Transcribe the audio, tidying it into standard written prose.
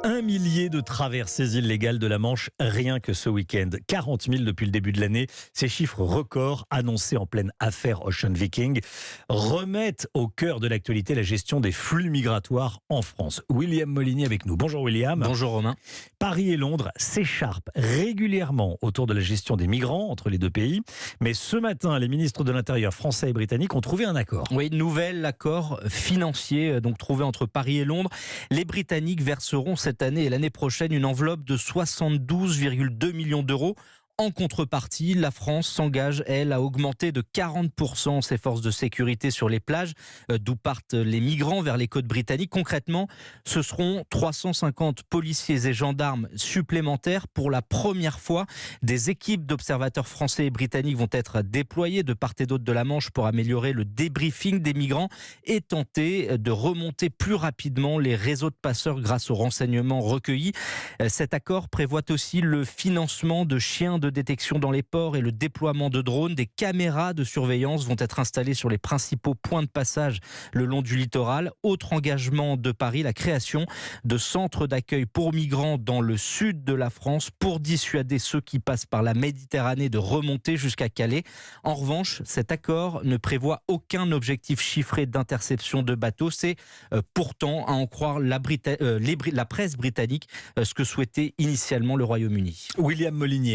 Un millier de traversées illégales de la Manche rien que ce week-end. 40 000 depuis le début de l'année. Ces chiffres records annoncés en pleine affaire Ocean Viking remettent au cœur de l'actualité la gestion des flux migratoires en France. William Molinier avec nous. Bonjour William. Bonjour Romain. Paris et Londres s'écharpent régulièrement autour de la gestion des migrants entre les deux pays. Mais ce matin, les ministres de l'Intérieur français et britanniques ont trouvé un accord. Oui, nouvel accord financier donc trouvé entre Paris et Londres. Les Britanniques verseront cette année et l'année prochaine une enveloppe de 72,2 millions d'euros. En contrepartie, la France s'engage, elle, à augmenter de 40% ses forces de sécurité sur les plages, d'où partent les migrants vers les côtes britanniques. Concrètement, ce seront 350 policiers et gendarmes supplémentaires. Pour la première fois, des équipes d'observateurs français et britanniques vont être déployées de part et d'autre de la Manche pour améliorer le débriefing des migrants et tenter de remonter plus rapidement les réseaux de passeurs grâce aux renseignements recueillis. Cet accord prévoit aussi le financement de chiens de détection dans les ports et le déploiement de drones. Des caméras de surveillance vont être installées sur les principaux points de passage le long du littoral. Autre engagement de Paris, la création de centres d'accueil pour migrants dans le sud de la France pour dissuader ceux qui passent par la Méditerranée de remonter jusqu'à Calais. En revanche, cet accord ne prévoit aucun objectif chiffré d'interception de bateaux. C'est pourtant, à en croire la presse britannique, ce que souhaitait initialement le Royaume-Uni. William Molinier.